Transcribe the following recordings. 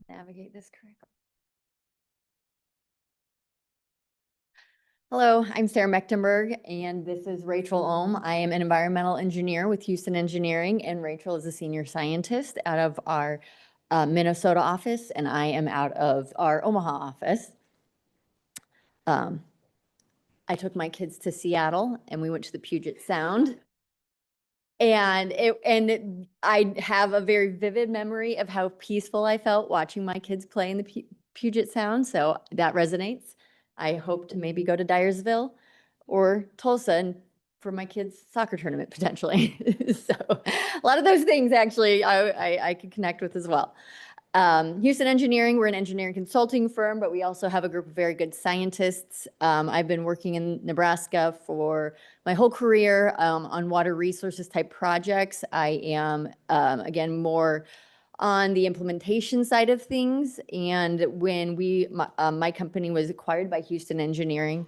navigate this correctly. Hello, I'm Sara Mechtenberg, and this is Rachel Ohm. I am an environmental engineer with Houston Engineering, and Rachel is a senior scientist out of our Minnesota office, and I am out of our Omaha office. I took my kids to Seattle, and we went to the Puget Sound. And I have a very vivid memory of how peaceful I felt watching my kids play in the Puget Sound, so that resonates. I hope to maybe go to Dyersville or Tulsa and for my kids' soccer tournament potentially. So a lot of those things actually I could connect with as well. Houston Engineering, we're an engineering consulting firm, but we also have a group of very good scientists. I've been working in Nebraska for my whole career on water resources type projects. I am, again, more on the implementation side of things. And when my company was acquired by Houston Engineering,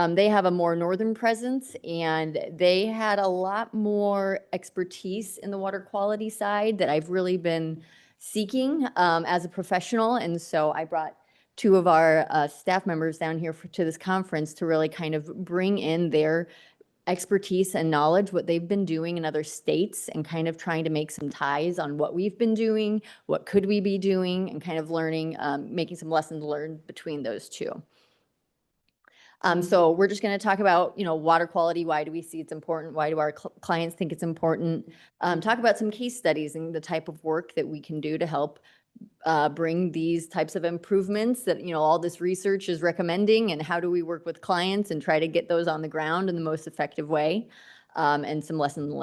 they have a more northern presence, and they had a lot more expertise in the water quality side that I've really been seeking as a professional. And so I brought two of our staff members down here to this conference to really kind of bring in their expertise and knowledge, what they've been doing in other states, and kind of trying to make some ties on what we've been doing, what could we be doing, and kind of learning, making some lessons learned between those two. So we're just going to talk about, water quality. Why do we see it's important? Why do our clients think it's important? Talk about some case studies and the type of work that we can do to help bring these types of improvements that, all this research is recommending, and how do we work with clients and try to get those on the ground in the most effective way, and some lessons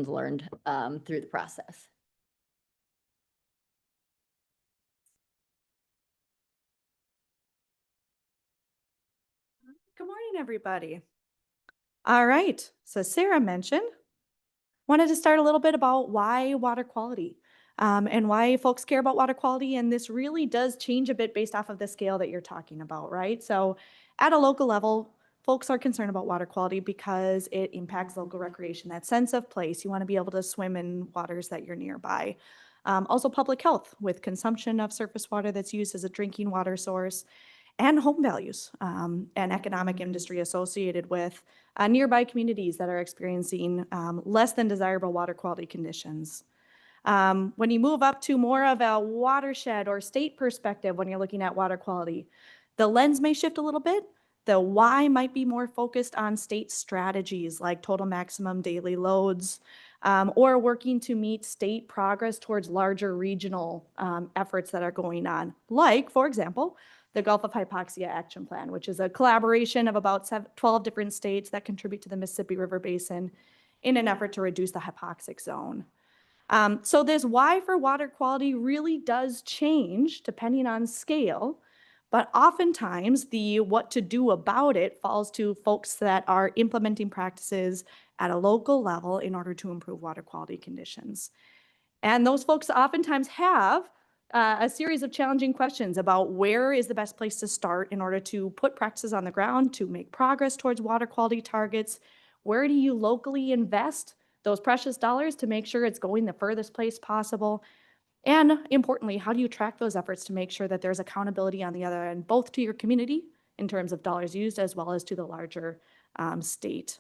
learned through the process. Good morning, everybody. All right, so Sara mentioned, wanted to start a little bit about why water quality and why folks care about water quality. And this really does change a bit based off of the scale that you're talking about, right? So at a local level, folks are concerned about water quality because it impacts local recreation, that sense of place. You want to be able to swim in waters that you're nearby. Also public health with consumption of surface water that's used as a drinking water source, and home values and economic industry associated with nearby communities that are experiencing less than desirable water quality conditions. When you move up to more of a watershed or state perspective, when you're looking at water quality, the lens may shift a little bit. The why might be more focused on state strategies like total maximum daily loads, or working to meet state progress towards larger regional efforts that are going on. Like, for example, the Gulf of Hypoxia Action Plan, which is a collaboration of about 12 different states that contribute to the Mississippi River Basin in an effort to reduce the hypoxic zone. So this why for water quality really does change depending on scale, but oftentimes the what to do about it falls to folks that are implementing practices at a local level in order to improve water quality conditions. And those folks oftentimes have a series of challenging questions about where is the best place to start in order to put practices on the ground to make progress towards water quality targets. Where do you locally invest those precious dollars to make sure it's going the furthest place possible? And importantly, how do you track those efforts to make sure that there's accountability on the other end, both to your community in terms of dollars used as well as to the larger state?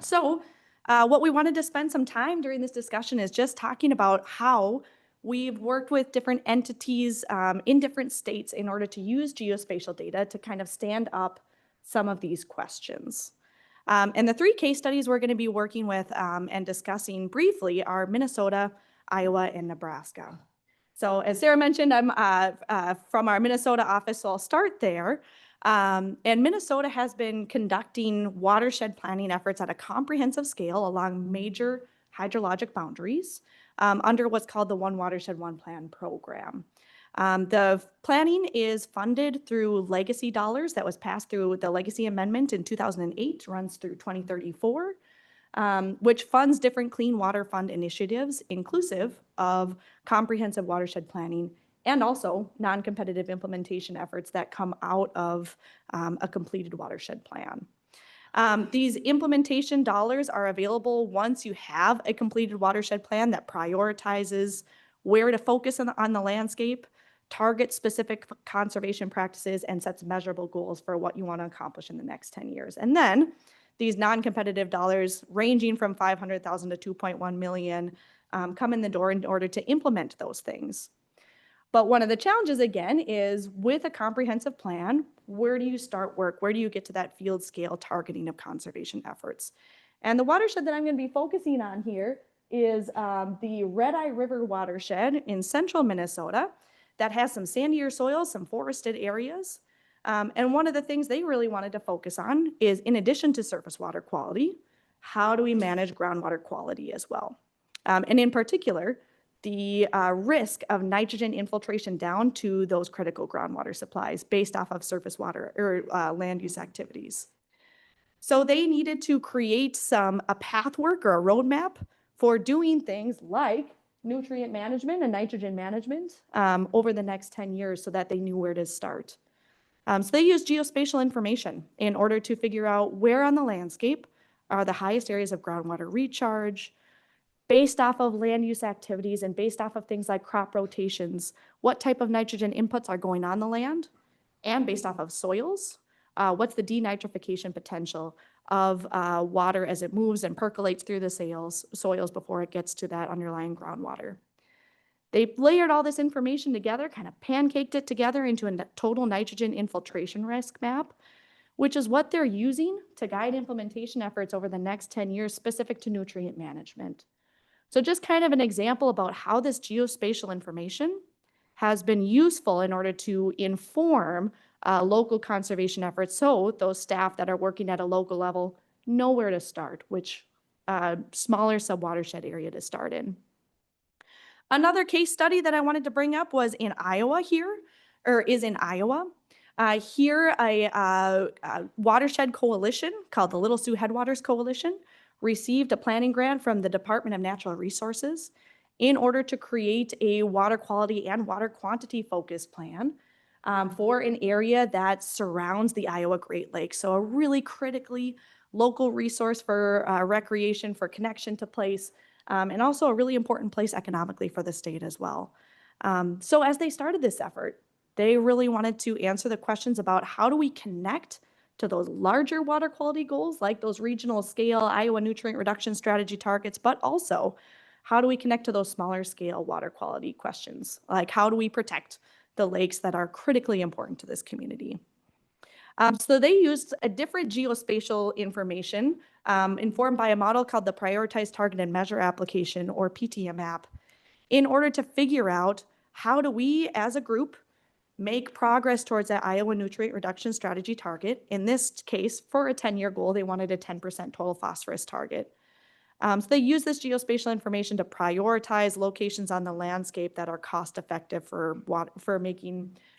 So what we wanted to spend some time during this discussion is just talking about how we've worked with different entities in different states in order to use geospatial data to kind of stand up some of these questions. And the three case studies we're going to be working with and discussing briefly are Minnesota, Iowa, and Nebraska. So as Sara mentioned, I'm from our Minnesota office, so I'll start there. And Minnesota has been conducting watershed planning efforts at a comprehensive scale along major hydrologic boundaries under what's called the One Watershed, One Plan program. The planning is funded through legacy dollars that was passed through the Legacy Amendment in 2008, runs through 2034, which funds different Clean Water Fund initiatives, inclusive of comprehensive watershed planning and also non-competitive implementation efforts that come out of a completed watershed plan. These implementation dollars are available once you have a completed watershed plan that prioritizes where to focus on the landscape, targets specific conservation practices, and sets measurable goals for what you want to accomplish in the next 10 years. And then these non-competitive dollars ranging from 500,000 to 2.1 million come in the door in order to implement those things. But one of the challenges, again, is with a comprehensive plan, where do you start work? Where do you get to that field scale targeting of conservation efforts? And the watershed that I'm going to be focusing on here is the Red Eye River watershed in central Minnesota that has some sandier soils, some forested areas. And one of the things they really wanted to focus on is, in addition to surface water quality, how do we manage groundwater quality as well? And in particular, the risk of nitrogen infiltration down to those critical groundwater supplies based off of surface water or land use activities. So they needed to create a pathwork or a roadmap for doing things like nutrient management and nitrogen management over the next 10 years so that they knew where to start. So they used geospatial information in order to figure out where on the landscape are the highest areas of groundwater recharge, based off of land use activities and based off of things like crop rotations, what type of nitrogen inputs are going on the land, and based off of soils, what's the denitrification potential of water as it moves and percolates through the soils before it gets to that underlying groundwater. They layered all this information together, kind of pancaked it together into a total nitrogen infiltration risk map, which is what they're using to guide implementation efforts over the next 10 years specific to nutrient management. So just kind of an example about how this geospatial information has been useful in order to inform local conservation efforts, so those staff that are working at a local level know where to start, which smaller subwatershed area to start in. Another case study that I wanted to bring up was in Iowa is in Iowa. Here, a watershed coalition called the Little Sioux Headwaters Coalition received a planning grant from the Department of Natural Resources in order to create a water quality and water quantity focused plan for an area that surrounds the Iowa Great Lakes. So a really critically local resource for recreation, for connection to place, and also a really important place economically for the state as well. So as they started this effort, they really wanted to answer the questions about how do we connect to those larger water quality goals, like those regional scale Iowa nutrient reduction strategy targets, but also how do we connect to those smaller scale water quality questions? Like how do we protect the lakes that are critically important to this community? So they used a different geospatial information informed by a model called the Prioritized Target and Measure Application, or PTM app, in order to figure out how do we as a group make progress towards that Iowa nutrient reduction strategy target. In this case, for a 10-year goal, they wanted a 10% total phosphorus target. So they use this geospatial information to prioritize locations on the landscape that are cost effective for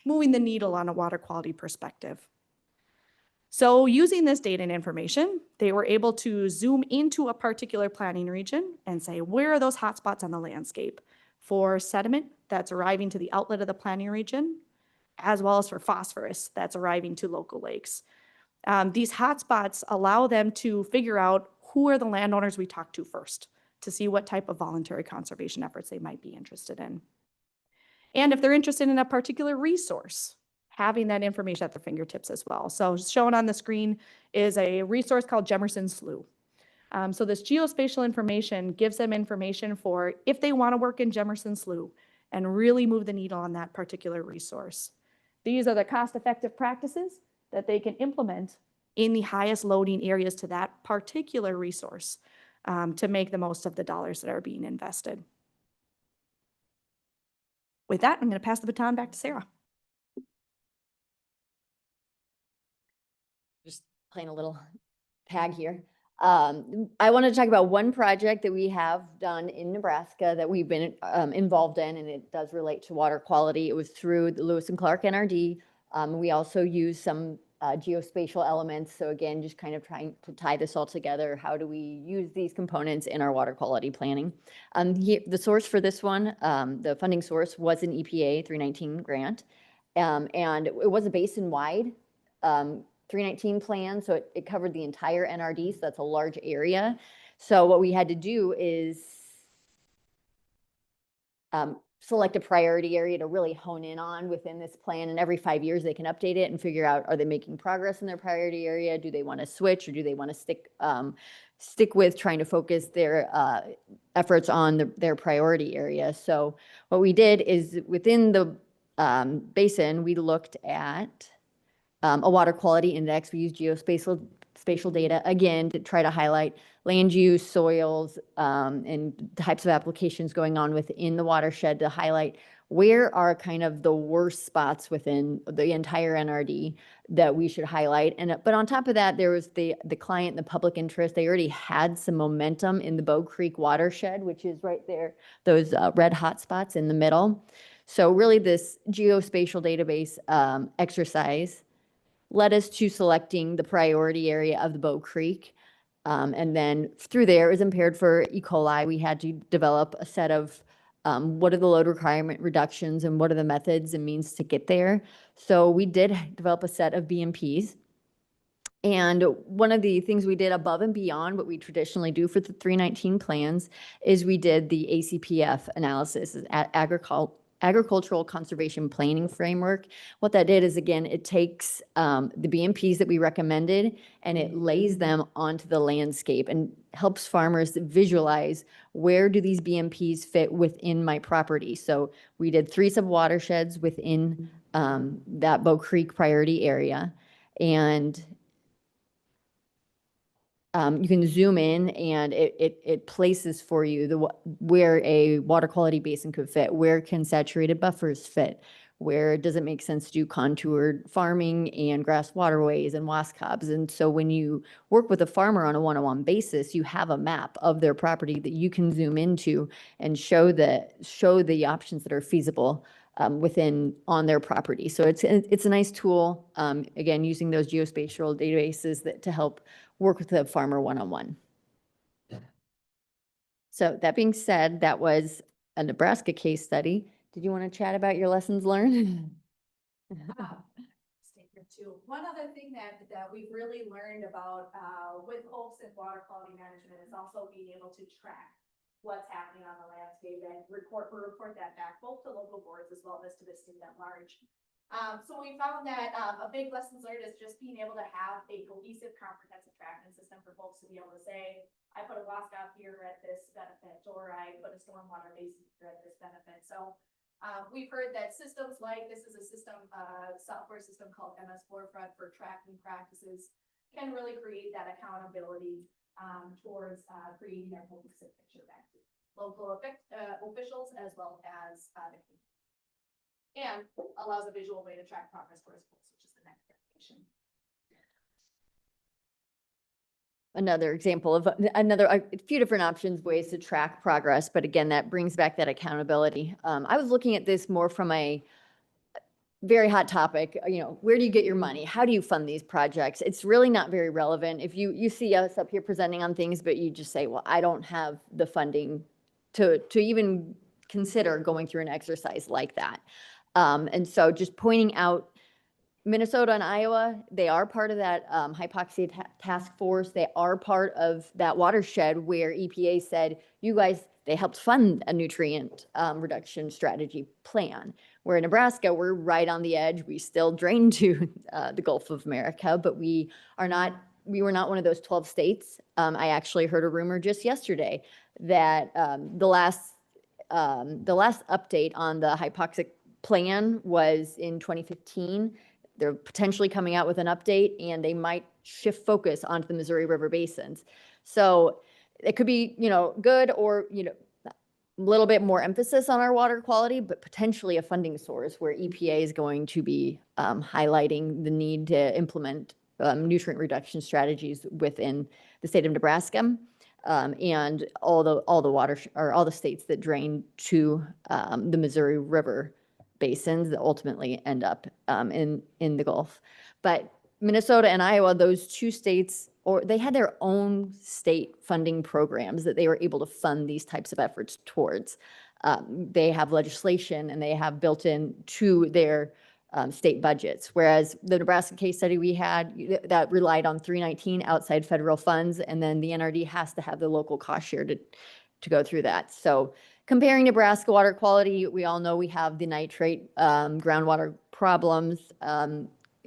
moving the needle on a water quality perspective. So using this data and information, they were able to zoom into a particular planning region and say, where are those hotspots on the landscape for sediment that's arriving to the outlet of the planning region, as well as for phosphorus that's arriving to local lakes. These hotspots allow them to figure out who are the landowners we talk to first to see what type of voluntary conservation efforts they might be interested in. And if they're interested in a particular resource, having that information at their fingertips as well. So shown on the screen is a resource called Jemerson Slough. So this geospatial information gives them information for if they want to work in Jemerson Slough and really move the needle on that particular resource. These are the cost-effective practices that they can implement in the highest loading areas to that particular resource to make the most of the dollars that are being invested. With that, I'm going to pass the baton back to Sarah. Just playing a little tag here. I want to talk about one project that we have done in Nebraska that we've been involved in, and it does relate to water quality. It was through the Lewis and Clark NRD. We also use some geospatial elements. So again, just kind of trying to tie this all together. How do we use these components in our water quality planning? The source for this one, the funding source was an EPA 319 grant. And it was a basin-wide 319 plan, so it covered the entire NRD, so that's a large area. So what we had to do is select a priority area to really hone in on within this plan. And every 5 years, they can update it and figure out, are they making progress in their priority area? Do they want to switch, or do they want to stick with trying to focus their efforts on their priority area? So what we did is within the basin, we looked at a water quality index. We used spatial data again to try to highlight land use, soils, and types of applications going on within the watershed, to highlight where are kind of the worst spots within the entire NRD that we should highlight. But on top of that, there was the client, the public interest. They already had some momentum in the Bow Creek watershed, which is right there, those red hot spots in the middle. So really this geospatial database exercise led us to selecting the priority area of the Bow Creek. And then through there, it was impaired for E. coli. We had to develop a set of what are the load requirement reductions and what are the methods and means to get there. So we did develop a set of BMPs. And one of the things we did above and beyond what we traditionally do for the 319 plans is we did the ACPF analysis, Agricultural Conservation Planning Framework. What that did is, again, it takes the BMPs that we recommended and it lays them onto the landscape and helps farmers visualize, where do these BMPs fit within my property? So we did 3 sub-watersheds within that Bow Creek priority area. And you can zoom in and it places for you where a water quality basin could fit, where can saturated buffers fit, where does it make sense to do contoured farming and grass waterways and wascobs. And so when you work with a farmer on a one-on-one basis, you have a map of their property that you can zoom into and show the options that are feasible on their property. So it's a nice tool, again, using those geospatial databases to help work with the farmer one-on-one. So that being said, that was a Nebraska case study. Did you want to chat about your lessons learned? Statement two. One other thing that we've really learned about with folks in water quality management is also being able to track what's happening on the landscape and report that back both to local boards as well as to the state at large. So we found that a big lesson learned is just being able to have a cohesive, comprehensive tracking system for folks to be able to say, I put a wascop here at this benefit, or I put a stormwater basin here at this benefit. So we've heard that systems like this is a software system called MS Forefront for tracking practices can really create that accountability towards creating a cohesive picture back to local officials as well as the community. And allows a visual way to track progress towards goals, which is the next definition. Another example of a few different options, ways to track progress. But again, that brings back that accountability. I was looking at this more from a very hot topic, where do you get your money? How do you fund these projects? It's really not very relevant. If you see us up here presenting on things, but you just say, well, I don't have the funding to even consider going through an exercise like that. And so just pointing out, Minnesota and Iowa, they are part of that hypoxia task force. They are part of that watershed where EPA said, you guys, they helped fund a nutrient reduction strategy plan. Where in Nebraska, we're right on the edge. We still drain to the Gulf of America, but we were not one of those 12 states. I actually heard a rumor just yesterday that the last update on the hypoxic plan was in 2015. They're potentially coming out with an update, and they might shift focus onto the Missouri River basins. So it could be, good, or, a little bit more emphasis on our water quality, but potentially a funding source where EPA is going to be highlighting the need to implement nutrient reduction strategies within the state of Nebraska. And all the states that drain to the Missouri River basins that ultimately end up in the Gulf. But Minnesota and Iowa, those 2 states, they had their own state funding programs that they were able to fund these types of efforts towards. They have legislation and they have built in to their state budgets. Whereas the Nebraska case study we had, that relied on 319 outside federal funds, and then the NRD has to have the local cost share to go through that. So Comparing Nebraska water quality, we all know we have the nitrate groundwater problems,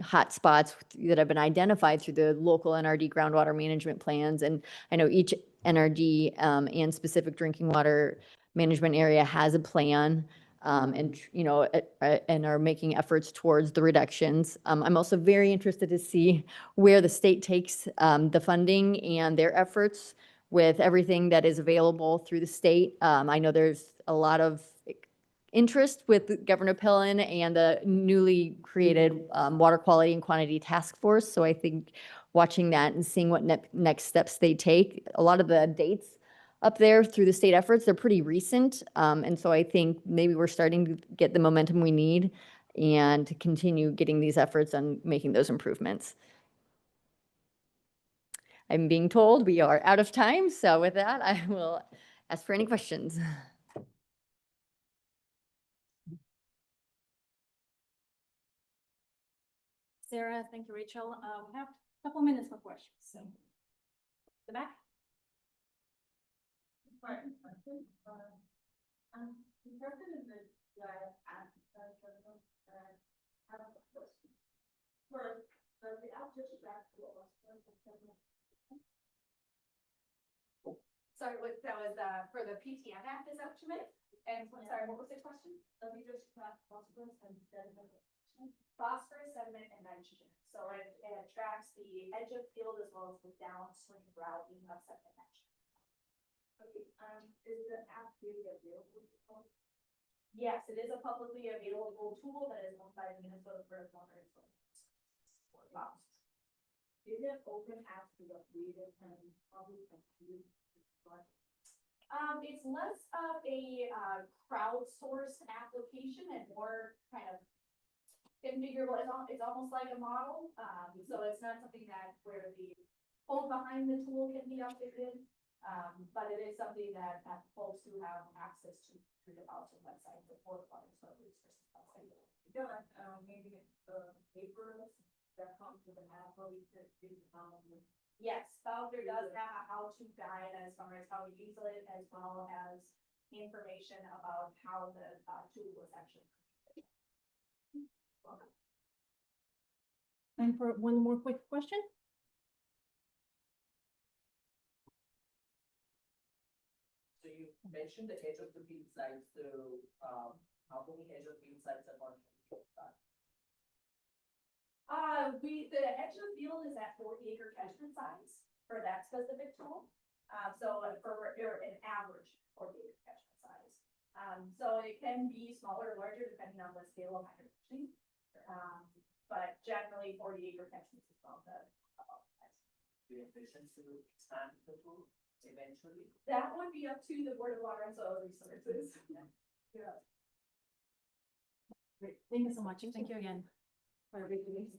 hot spots that have been identified through the local NRD groundwater management plans. And I know each NRD and specific drinking water management area has a plan and, you know, and are making efforts towards the reductions. I'm also very interested to see where the state takes the funding and their efforts with everything that is available through the state. I know there's a lot of interest with Governor Pillen and the newly created Water Quality and Quantity Task Force. So I think watching that and seeing what next steps they take, a lot of the dates up there through the state efforts, they're pretty recent. And so I think maybe we're starting to get the momentum we need and to continue getting these efforts on making those improvements. I'm being told we are out of time. So with that, I will ask for any questions. Sarah, thank you, Rachel. We have a couple of minutes for questions, so. The back? Sorry, that was for the PTM Act, is that what you meant? And sorry, what was the question? Phosphorus, sediment, and nitrogen. So it tracks the edge of field as well as the downstream routing of sediment nitrogen. Okay, is the app really available? Yes, it is a publicly available tool that is owned by the Minnesota Board of Water and Soil. Is it open app to the creative and public? It's less of a crowdsourced application and more kind of configurable. It's almost like a model. So it's not something that where the code behind the tool can be updated. But it is something that folks who have access to through the Bowser website, the Board of Water and Soil Resources website. Maybe paper that comes with an app where we could do the Yes, Bowser does have a how-to guide as far as how to use it, as well as information about how the tool was actually created. Time for one more quick question. So you mentioned the edge of the field sites. So how many edge of field sites are on? The edge of the field is at 40-acre catchment size for that specific tool. So for an average 40-acre catchment size. So it can be smaller or larger depending on the scale of hydrology. But generally 40-acre catchments is about the Do you envision to expand the tool eventually? That would be up to the Board of Water and Soil Resources. Yeah. Great. Thank you so much. Thank you again for everything.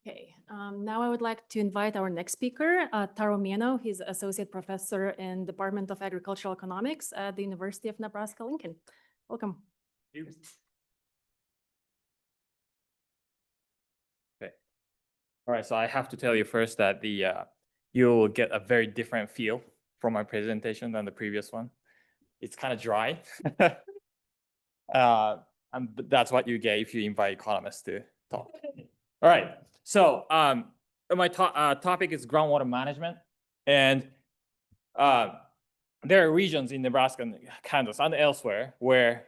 Okay, now I would like to invite our next speaker, Taro Miano. He's Associate Professor in Department of Agricultural Economics at the University of Nebraska-Lincoln. Welcome. Okay. All right, so I have to tell you first that you'll get a very different feel from my presentation than the previous one. It's kind of dry. And that's what you get if you invite economists to talk. All right, so my topic is groundwater management, and there are regions in Nebraska and Kansas and elsewhere where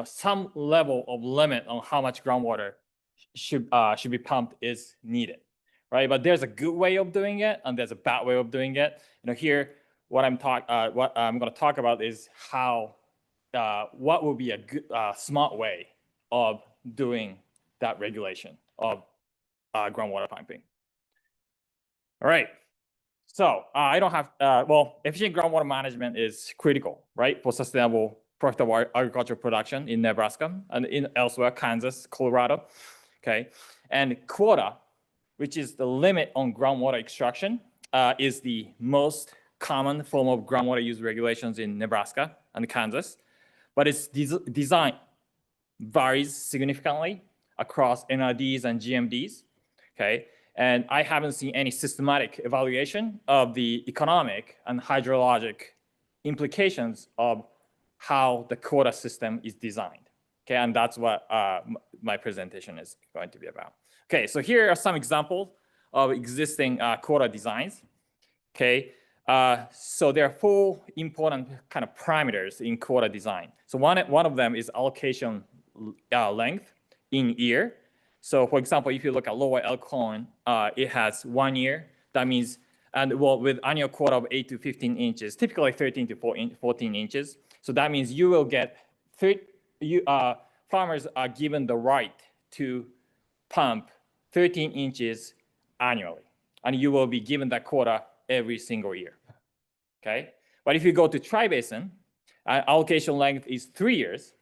some level of limit on how much groundwater should be pumped is needed, right? But there's a good way of doing it and there's a bad way of doing it. Here what I'm going to talk about is how what would be a good smart way of doing that regulation of groundwater pumping. All right. So I don't have efficient groundwater management is critical, right, for sustainable profitable agricultural production in Nebraska and in elsewhere, Kansas, Colorado. Okay, and quota, which is the limit on groundwater extraction, is the most common form of groundwater use regulations in Nebraska and Kansas, but its design varies significantly across NRDs and GMDs. Okay, And I haven't seen any systematic evaluation of the economic and hydrologic implications of how the quota system is designed. Okay, and that's what my presentation is going to be about. Okay, so here are some examples of existing quota designs. Okay, so there are 4 important kind of parameters in quota design. So one of them is allocation length in year. So for example, if you look at Lower Elkhorn, it has 1 year. That means, and well, with annual quota of 8 to 15 inches, typically 13 to 14 inches. So that means you will get, farmers are given the right to pump 13 inches annually. And you will be given that quota every single year. Okay. But if you go to tri-basin, allocation length is 3 years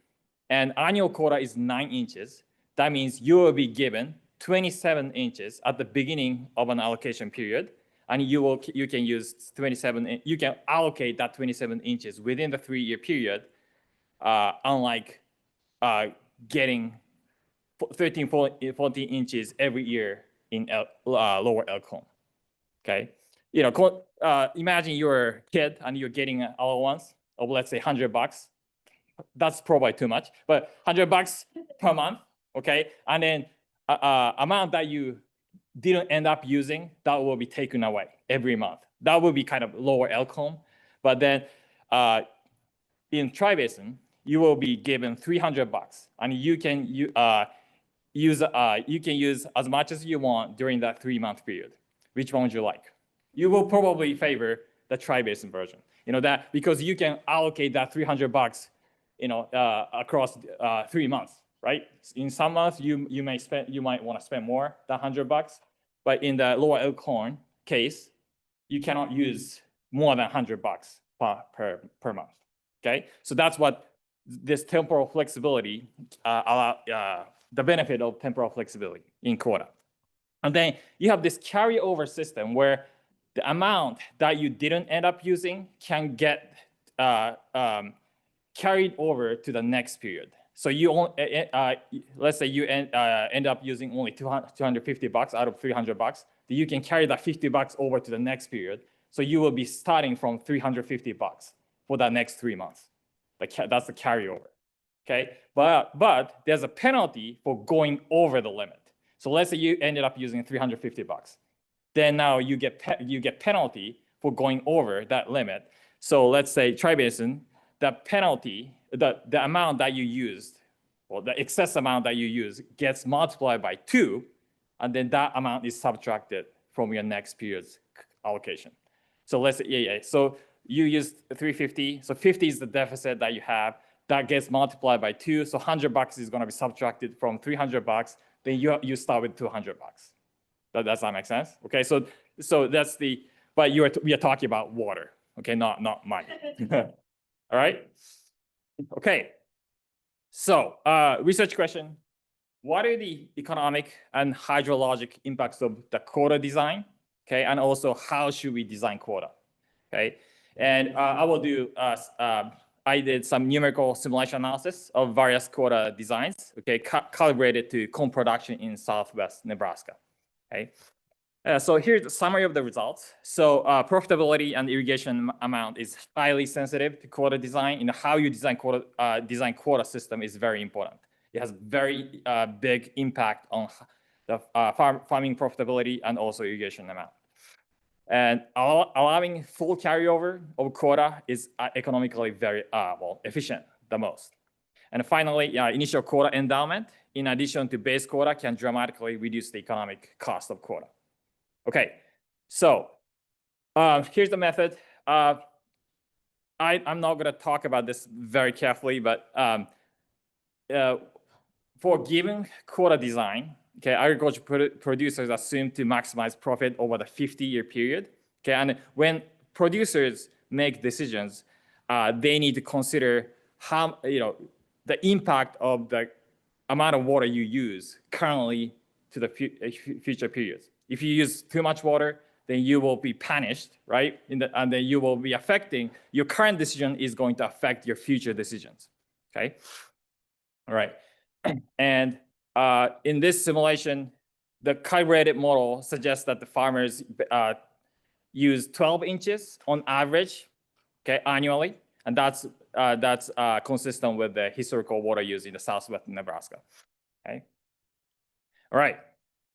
and annual quota is 9 inches. That means you will be given 27 inches at the beginning of an allocation period, and you can use 27. You can allocate that 27 inches within the 3-year period, unlike getting 13, 14 inches every year in Lower Elkhorn. Okay, you know, imagine you're a kid and you're getting an allowance of, let's say, $100. That's probably too much, but $100 per month. Okay, and then amount that you didn't end up using, that will be taken away every month. That will be kind of Lower Elkhorn. But then in Tri-Basin, you will be given $300, and you can use as much as you want during that 3-month period. Which one would you like? You will probably favor the Tri-Basin version. You know that because you can allocate that $300, you know, across 3 months. Right? In some months, you might want to spend more than $100, but in the Lower Elkhorn case, you cannot use more than $100 per month. Okay, so that's what this temporal flexibility the benefit of temporal flexibility in quota. And then you have this carryover system where the amount that you didn't end up using can get carried over to the next period. So you let's say you end up using only $250 out of $300, then you can carry that $50 over to the next period. So you will be starting from $350 for the next 3 months. That's the carryover. Okay, but there's a penalty for going over the limit. So let's say you ended up using $350. Then now you get penalty for going over that limit. So let's say Tri-Basin, the penalty, the amount that you used, or the excess amount that you use gets multiplied by 2, and then that amount is subtracted from your next period's allocation. So let's say, so you used 350, so 50 is the deficit that you have, that gets multiplied by 2, so $100 is gonna be subtracted from $300, then you start with $200. Does that make sense? Okay, so that's the, but we are talking about water, okay, not money. All right. Okay. So research question: what are the economic and hydrologic impacts of the quota design? Okay, and also how should we design quota? Okay, and I will do. I did some numerical simulation analysis of various quota designs. Okay, calibrated to corn production in Southwest Nebraska. Okay. So here's the summary of the results. So profitability and irrigation amount is highly sensitive to quota design. You know, how you design quota system is very important. It has very big impact on the farming profitability and also irrigation amount. And allowing full carryover of quota is economically very efficient the most. And finally, initial quota endowment, in addition to base quota, can dramatically reduce the economic cost of quota. Okay, so here's the method. I'm not going to talk about this very carefully, but for given quota design, okay, agriculture producers assume to maximize profit over the 50-year period. Okay, and when producers make decisions, they need to consider how, you know, the impact of the amount of water you use currently to the future periods. If you use too much water, then you will be punished, right? And then you will be affecting, your current decision is going to affect your future decisions, okay? All right, and in this simulation, the calibrated model suggests that the farmers use 12 inches on average, okay, annually, and that's consistent with the historical water use in the southwest Nebraska. Okay. All right.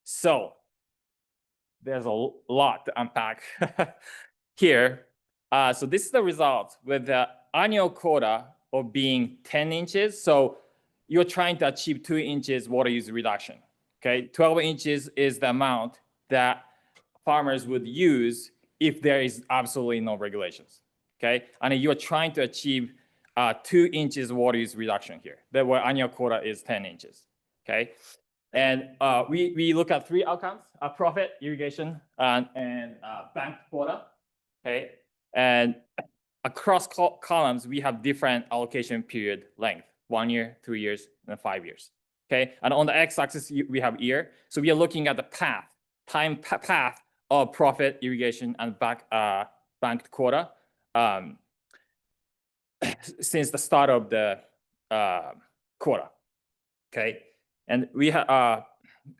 So there's a lot to unpack here. So this is the result with the annual quota of being 10 inches. So you're trying to achieve 2 inches water use reduction. Okay, 12 inches is the amount that farmers would use if there is absolutely no regulations. Okay, and you're trying to achieve 2 inches water use reduction here. That where annual quota is 10 inches. Okay, and we look at 3 outcomes: profit, irrigation, and banked quota. Okay, and across columns we have different allocation period length: 1 year, 3 years, and 5 years. Okay, and on the x-axis we have year. So we are looking at the path, path of profit, irrigation, and banked quota since the start of the quota. Okay, and we have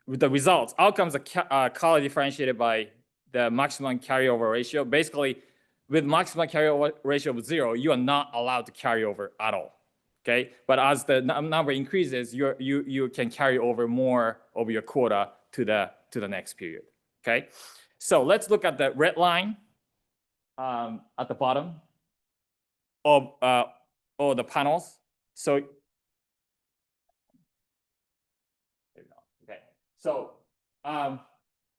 the results. Outcomes are color differentiated by the maximum carryover ratio. Basically, with maximum carryover ratio of 0, you are not allowed to carry over at all. Okay, but as the number increases, you can carry over more of your quota to the next period. Okay, so let's look at the red line at the bottom of all the panels. So okay, so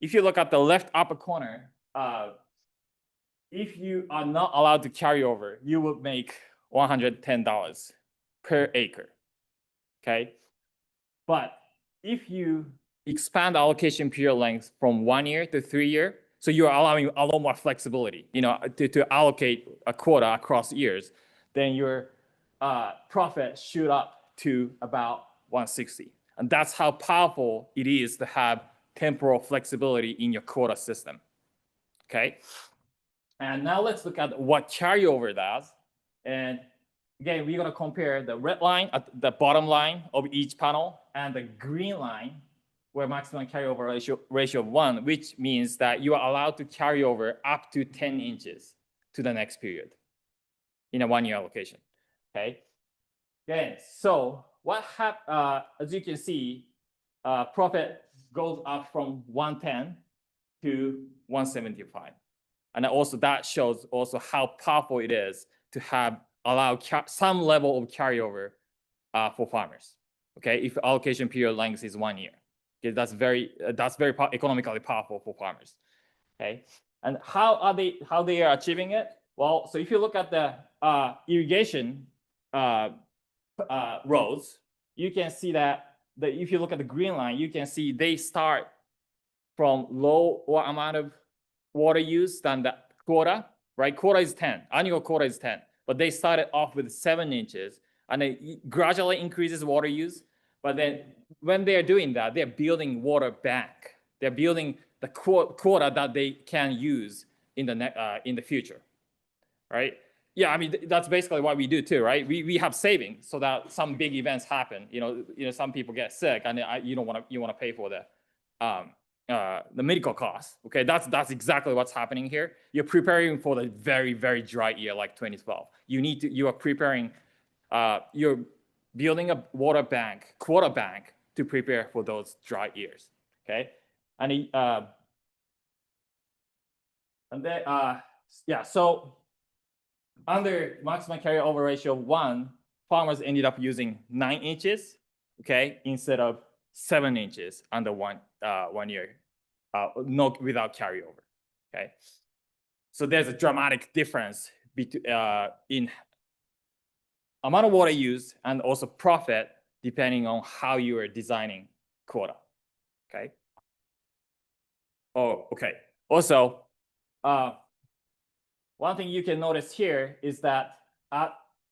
if you look at the left upper corner, if you are not allowed to carry over, you would make $110 per acre. Okay, but if you expand the allocation period length from 1 year to 3 year, so you're allowing a lot more flexibility, you know, to allocate a quota across years, then your profit shoot up to about 160. And that's how powerful it is to have temporal flexibility in your quota system. Okay. And now let's look at what carryover does. And again, we're going to compare the red line at the bottom line of each panel and the green line where maximum carryover ratio of 1, which means that you are allowed to carry over up to 10 inches to the next period in a 1 year allocation. Okay. Okay. So what happens, as you can see, profit goes up from 110 to 175. And also that shows also how powerful it is to have allow some level of carryover for farmers. Okay, if allocation period length is 1 year, okay, that's very economically powerful for farmers. Okay, and how they are achieving it? Well, so if you look at the irrigation rows, you can see that if you look at the green line, you can see they start from lower amount of water use than the quota, right? Quota is 10, annual quota is 10, but they started off with 7 inches and it gradually increases water use. But then when they're doing that, they're building water bank. They're building the quota that they can use in the future, right? Yeah, I mean, that's basically what we do too, right? We have savings so that some big events happen. You know, some people get sick and you want to pay for the medical costs. Okay, that's exactly what's happening here. You're preparing for the very, very dry year like 2012. You are preparing, you're building a water bank, quota bank to prepare for those dry years. Okay, and then yeah, so under maximum carryover ratio of 1, farmers ended up using 9 inches, okay, instead of 7 inches under 1 year, without carryover. Okay, so there's a dramatic difference in amount of water used and also profit depending on how you are designing quota. Okay. Oh, okay. Also, one thing you can notice here is that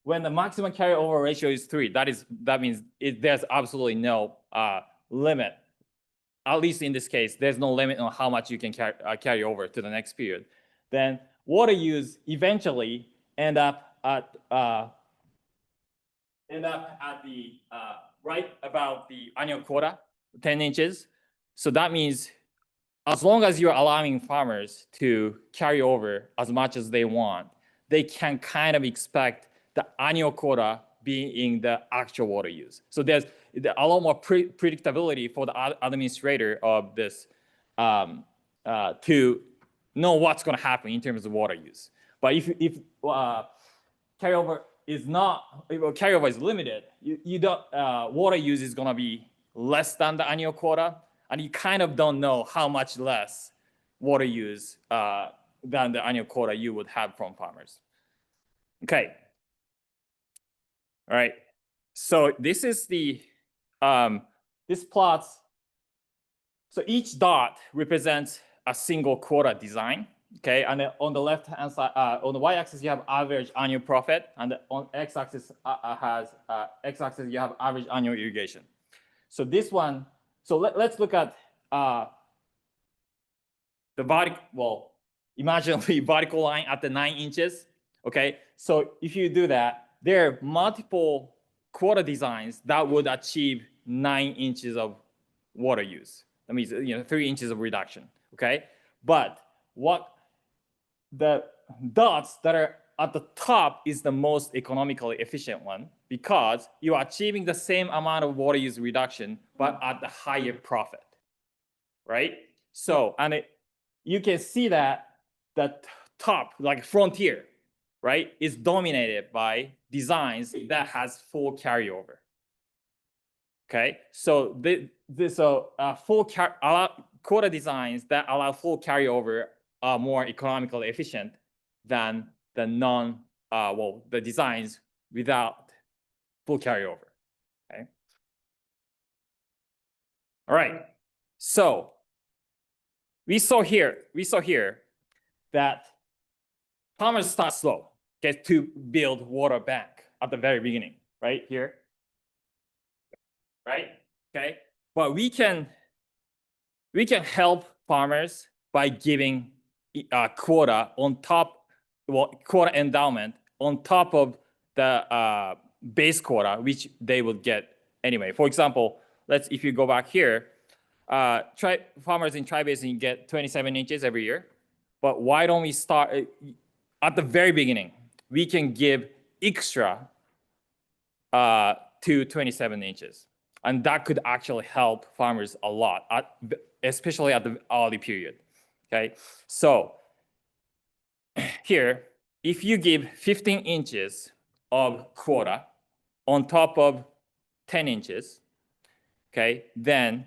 when the maximum carryover ratio is 3, that means there's absolutely no limit. At least in this case, there's no limit on how much you can carry over to the next period. Then water use eventually end up at the right about the annual quota, 10 inches. So that means as long as you're allowing farmers to carry over as much as they want, they can kind of expect the annual quota being the actual water use. So there's a lot more predictability for the administrator of this to know what's going to happen in terms of water use. But if carryover is not, if carryover is limited, you don't, water use is going to be less than the annual quota, and you kind of don't know how much less water use than the annual quota you would have from farmers. Okay. All right. So this is the, this plots, so each dot represents a single quota design. Okay, and then on the left hand side, on the y-axis you have average annual profit, and on x-axis x-axis you have average annual irrigation. So this one, so let's look at the vertical, well, imagine the vertical line at the 9 inches. Okay, so if you do that, there are multiple quota designs that would achieve 9 inches of water use. That means 3 inches of reduction. Okay, but what the dots that are at the top is the most economically efficient one, because you are achieving the same amount of water use reduction, but at the higher profit, right? So, and you can see that the top, like frontier, right, is dominated by designs that has full carryover. Okay, so full quota designs that allow full carryover are more economically efficient than the the designs without full carryover. Okay. All right. So we saw here that farmers start slow, get to build water bank at the very beginning, right here. Right. Okay. But we can help farmers by giving quota on top, quota endowment on top of the base quota, which they would get anyway. For example, if you go back here, farmers in Tri-Basin get 27 inches every year. But why don't we start at the very beginning? We can give extra to 27 inches. And that could actually help farmers a lot, especially at the early period. Okay, so here, if you give 15 inches of quota on top of 10 inches, okay, then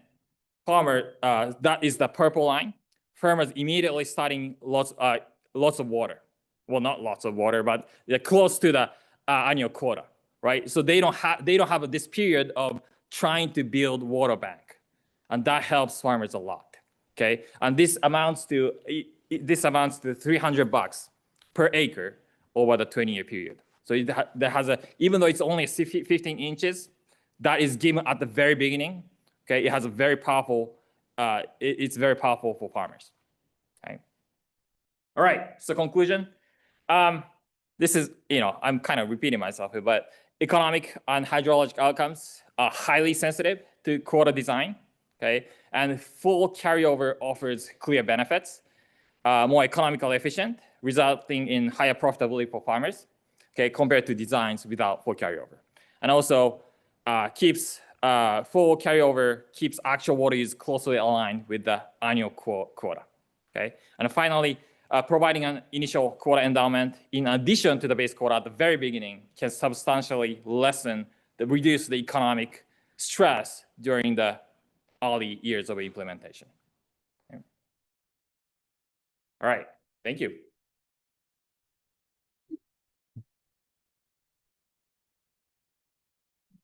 that is the purple line. Farmers immediately starting lots of water. Well, not lots of water, but they're close to the annual quota, right? So they don't have this period of trying to build water bank, and that helps farmers a lot. Okay, and this amounts to $300 per acre over the 20-year period. So that has even though it's only 15 inches, that is given at the very beginning. Okay, it has a very powerful. It's very powerful for farmers. Okay. All right. So conclusion. This is, I'm kind of repeating myself here, but economic and hydrologic outcomes are highly sensitive to quota design, okay? And full carryover offers clear benefits, more economically efficient, resulting in higher profitability for farmers, okay, compared to designs without full carryover. And also full carryover keeps actual water use closely aligned with the annual quota, okay? And finally, providing an initial quota endowment in addition to the base quota at the very beginning can substantially reduce the economic stress during the early years of implementation. Okay. All right, thank you.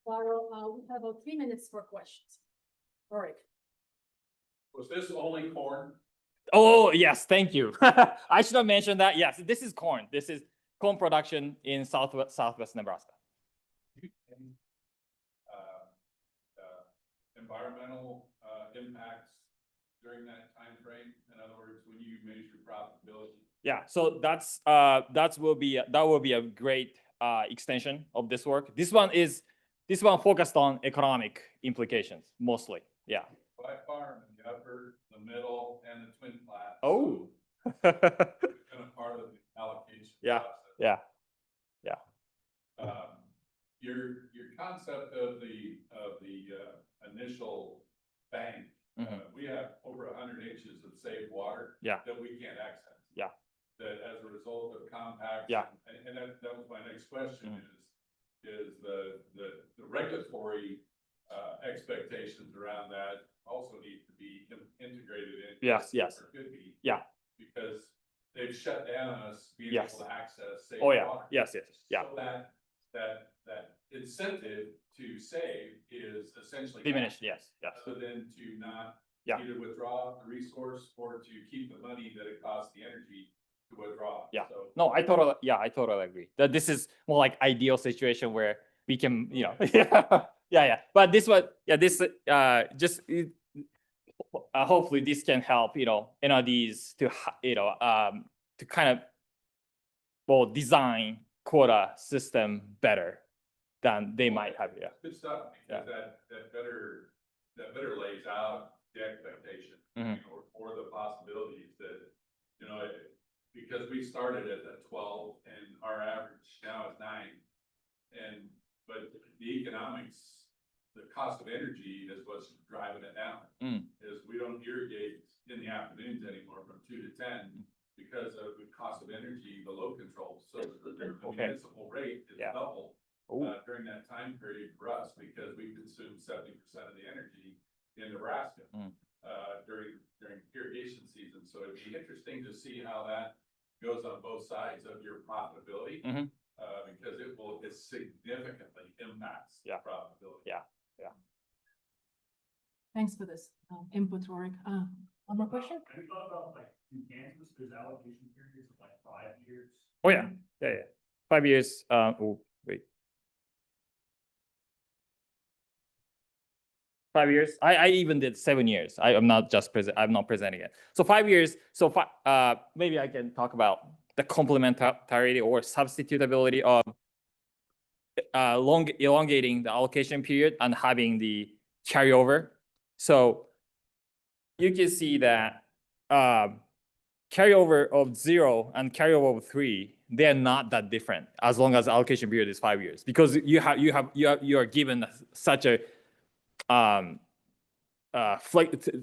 Sara, we have about 3 minutes for questions. All right. Was this only corn? Oh, yes, thank you. I should have mentioned that. Yes, this is corn. This is corn production in southwest Nebraska. Environmental impacts during that time frame. In other words, when you measure profitability. Yeah, so that will be a great extension of this work. This one focused on economic implications mostly. Yeah. By farm, and the upper, the middle, and the twin plat. Oh. So it's kind of part of the allocation. Yeah, process. yeah, Your concept of the initial bank, we have over 100 inches of saved water. Yeah. That we can't access. Yeah. That as a result of compacts. Yeah. And that was my next question is the regulatory expectations around that also need to be integrated in. Yes. Or could be. Yeah. Because they've shut down us being Yes. able to access saved Oh, water. yeah, yes, yeah. So that incentive to save is essentially. Diminished, yes. So then to not Yeah. either withdraw the resource or to keep the money that it costs the energy to withdraw. Yeah. So No, I totally agree. That this is more like ideal situation where we can, yeah. But this was, just hopefully this can help, NRDs to, to kind of, design quota system better than they might have. Yeah. good stuff, because that better lays out the expectation, or the possibilities that, because we started at that 12 and our average now is 9. But the economics, the cost of energy is what's driving it down. Is we don't irrigate in the afternoons anymore from 2 to 10 because of the cost of energy, the load control. So the municipal rate is double during that time period for us because we consume 70% of the energy in Nebraska during irrigation season. So it'd be interesting to see how that goes on both sides of your profitability. Because it significantly impacts profitability. Yeah. Thanks for this input, Rorik. One more question? Have you thought about like in Kansas, there's allocation periods of like 5 years? Oh, yeah. 5 years. Wait. 5 years. I even did 7 years. I'm not presenting it. So 5 years. So maybe I can talk about the complementarity or substitutability of elongating the allocation period and having the carryover. So you can see that carryover of 0 and carryover of 3, they're not that different as long as allocation period is 5 years, because you are given such a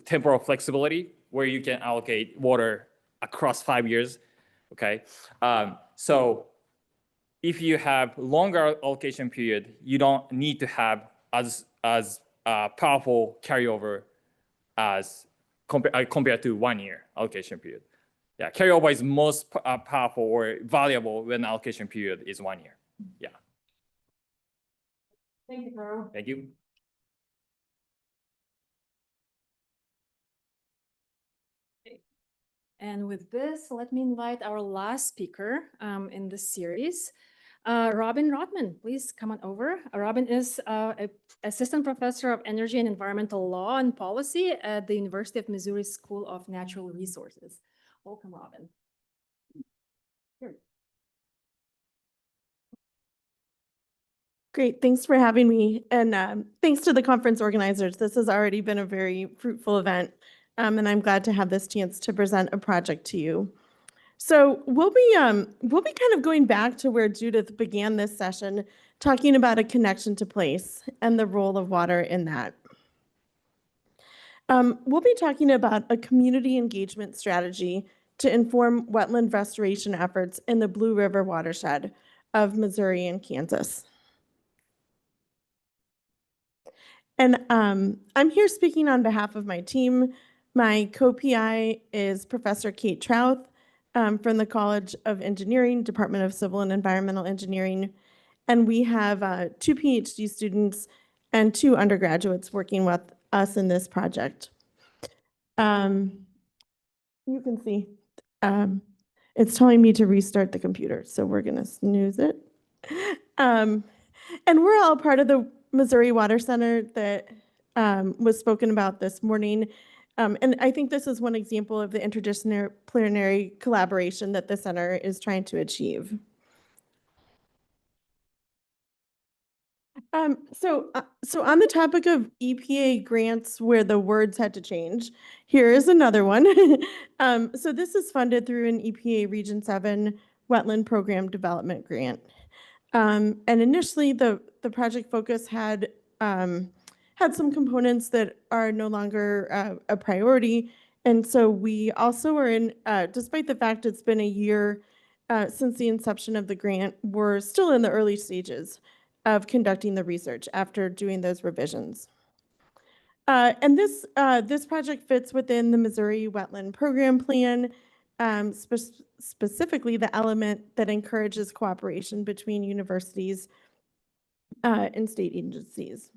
temporal flexibility where you can allocate water across 5 years. Okay, so if you have longer allocation period, you don't need to have as powerful carryover as compared to 1 year allocation period. Yeah, carryover is most powerful or valuable when allocation period is 1 year. Yeah. Thank you, Carl. Thank you. And with this, let me invite our last speaker in this series, Robin Rotman. Please come on over. Robin is an assistant professor of energy and environmental law and policy at the University of Missouri School of Natural Resources. Welcome, Robin. Here. Great, thanks for having me. And thanks to the conference organizers. This has already been a very fruitful event. And I'm glad to have this chance to present a project to you. So we'll be kind of going back to where Judith began this session, talking about a connection to place and the role of water in that. We'll be talking about a community engagement strategy to inform wetland restoration efforts in the Blue River watershed of Missouri and Kansas. And I'm here speaking on behalf of my team. My co-PI is Professor Kate Trouth from the College of Engineering, Department of Civil and Environmental Engineering. And we have 2 PhD students and 2 undergraduates working with us in this project. You can see it's telling me to restart the computer, so we're going to snooze it. And we're all part of the Missouri Water Center that was spoken about this morning. And I think this is one example of the interdisciplinary collaboration that the center is trying to achieve. So on the topic of EPA grants where the words had to change, here is another one. So this is funded through an EPA Region 7 Wetland Program Development Grant. And initially, the project focus had some components that are no longer a priority. And so we also are in, despite the fact it's been a year since the inception of the grant, we're still in the early stages of conducting the research after doing those revisions. And this project fits within the Missouri Wetland Program Plan, specifically the element that encourages cooperation between universities and state agencies.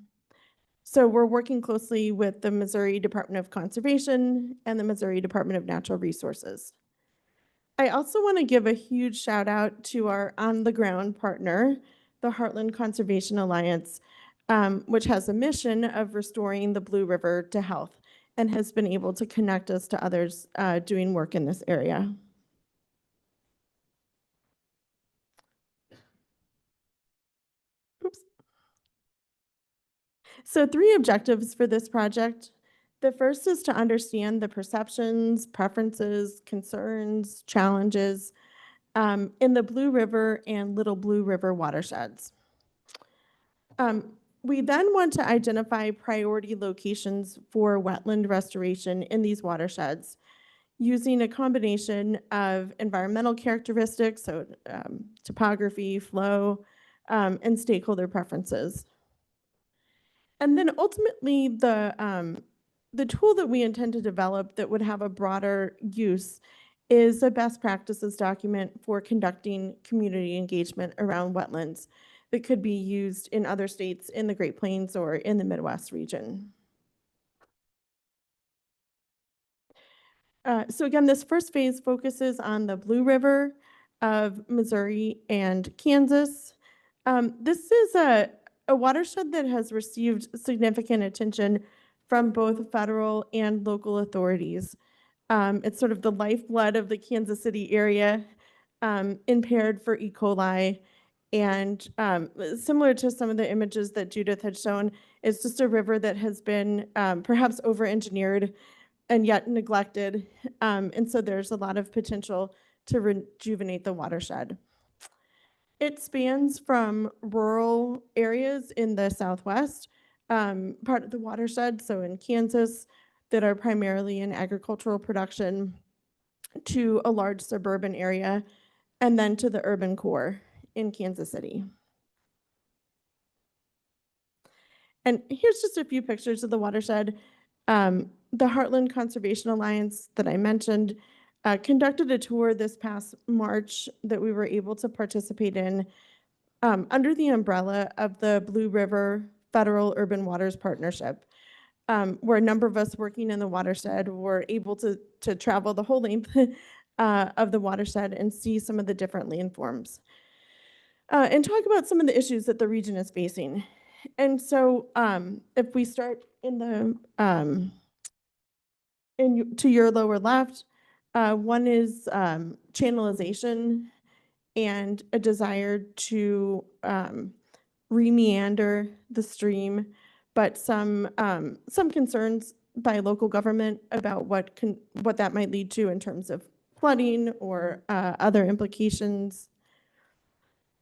So we're working closely with the Missouri Department of Conservation and the Missouri Department of Natural Resources. I also want to give a huge shout out to our on-the-ground partner, the Heartland Conservation Alliance, which has a mission of restoring the Blue River to health and has been able to connect us to others doing work in this area. Oops. So 3 objectives for this project. The first is to understand the perceptions, preferences, concerns, challenges in the Blue River and Little Blue River watersheds. We then want to identify priority locations for wetland restoration in these watersheds using a combination of environmental characteristics, so topography, flow, and stakeholder preferences. And then ultimately, the tool that we intend to develop that would have a broader use is a best practices document for conducting community engagement around wetlands that could be used in other states in the Great Plains or in the Midwest region. So again, this first phase focuses on the Blue River of Missouri and Kansas. This is a watershed that has received significant attention from both federal and local authorities. It's sort of the lifeblood of the Kansas City area, impaired for E. coli. And similar to some of the images that Judith had shown, it's just a river that has been perhaps over-engineered and yet neglected. And so there's a lot of potential to rejuvenate the watershed. It spans from rural areas in the Southwest, part of the watershed, so in Kansas, that are primarily in agricultural production, to a large suburban area, and then to the urban core in Kansas City. And here's just a few pictures of the watershed. The Heartland Conservation Alliance that I mentioned conducted a tour this past March that we were able to participate in under the umbrella of the Blue River Federal Urban Waters Partnership, where a number of us working in the watershed were able to travel the whole length of the watershed and see some of the different landforms and talk about some of the issues that the region is facing. And so if we start in the to your lower left, one is channelization and a desire to re-meander the stream, but some concerns by local government about what that might lead to in terms of flooding or other implications.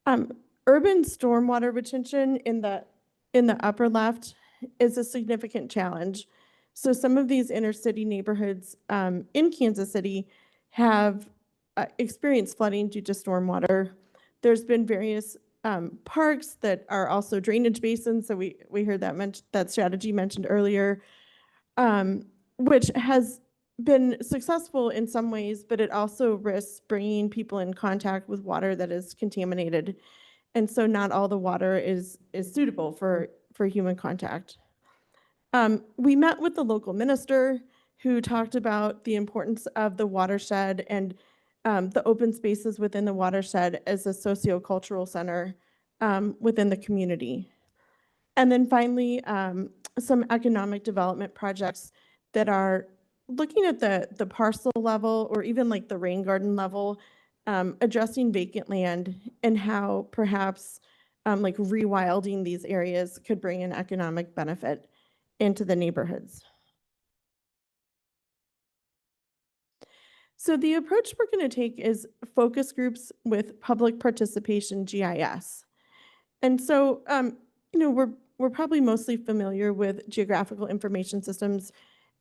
Urban stormwater retention in the upper left is a significant challenge. So some of these inner city neighborhoods in Kansas City have experienced flooding due to stormwater. There's been various parks that are also drainage basins. So we heard that strategy mentioned earlier, which has been successful in some ways, but it also risks bringing people in contact with water that is contaminated. And so not all the water is suitable for human contact. We met with the local minister who talked about the importance of the watershed and the open spaces within the watershed as a sociocultural center within the community. And then finally, some economic development projects that are looking at the parcel level or even like the rain garden level, addressing vacant land and how perhaps like rewilding these areas could bring an economic benefit into the neighborhoods. So the approach we're going to take is focus groups with public participation GIS. And so, we're probably mostly familiar with geographical information systems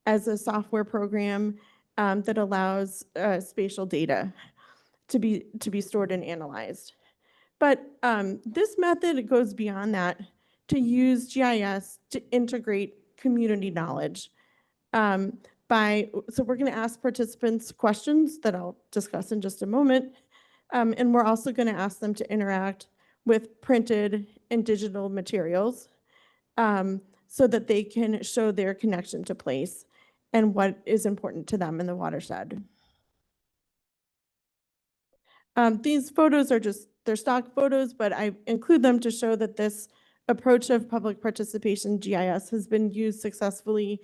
as a software program that allows spatial data to be stored and analyzed. But this method goes beyond that to use GIS to integrate community knowledge. So we're going to ask participants questions that I'll discuss in just a moment. And we're also going to ask them to interact with printed and digital materials so that they can show their connection to place and what is important to them in the watershed. These photos are they're stock photos, but I include them to show that this approach of public participation GIS has been used successfully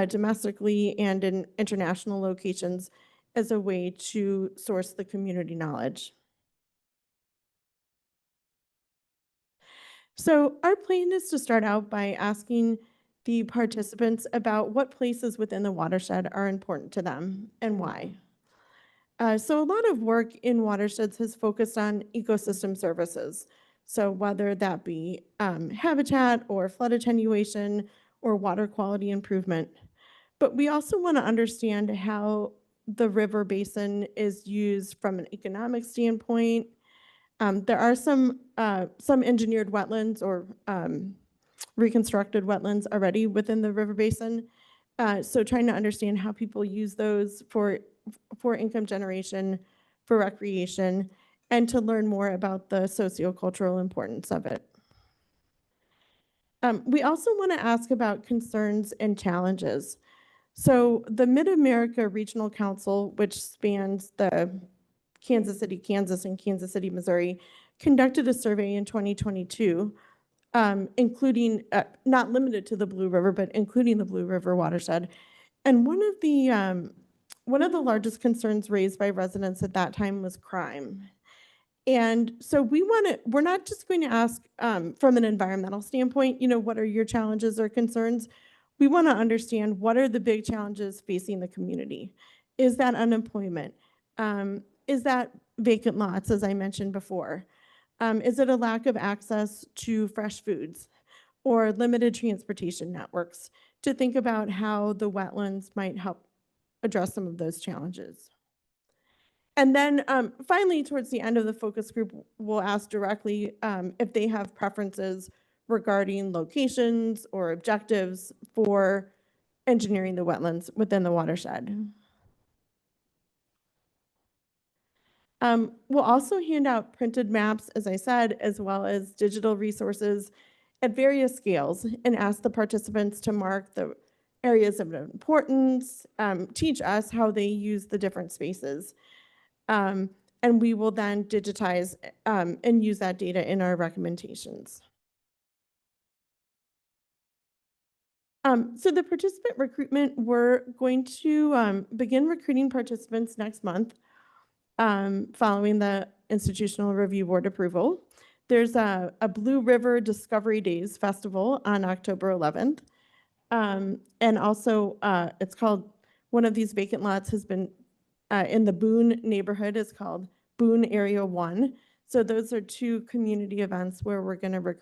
domestically and in international locations as a way to source the community knowledge. So our plan is to start out by asking the participants about what places within the watershed are important to them and why. So a lot of work in watersheds has focused on ecosystem services. So whether that be habitat or flood attenuation or water quality improvement. But we also want to understand how the river basin is used from an economic standpoint. There are some engineered wetlands or reconstructed wetlands already within the river basin. So trying to understand how people use those for income generation, for recreation, and to learn more about the sociocultural importance of it. We also want to ask about concerns and challenges. So the Mid-America Regional Council, which spans the Kansas City, Kansas, and Kansas City, Missouri, conducted a survey in 2022, including, not limited to the Blue River, but including the Blue River watershed. And one of the largest concerns raised by residents at that time was crime. And so we're not just going to ask from an environmental standpoint, what are your challenges or concerns? We want to understand what are the big challenges facing the community. Is that unemployment? Is that vacant lots, as I mentioned before? Is it a lack of access to fresh foods or limited transportation networks? To think about how the wetlands might help address some of those challenges. And then finally, towards the end of the focus group, we'll ask directly if they have preferences regarding locations or objectives for engineering the wetlands within the watershed. We'll also hand out printed maps, as I said, as well as digital resources at various scales and ask the participants to mark the areas of importance, teach us how they use the different spaces. And we will then digitize and use that data in our recommendations. So the participant recruitment, we're going to begin recruiting participants next month following the Institutional Review Board approval. There's a Blue River Discovery Days Festival on October 11th. And also it's called, one of these vacant lots has been in the Boone neighborhood is called Boone Area 1. So those are two community events where we're going to recruit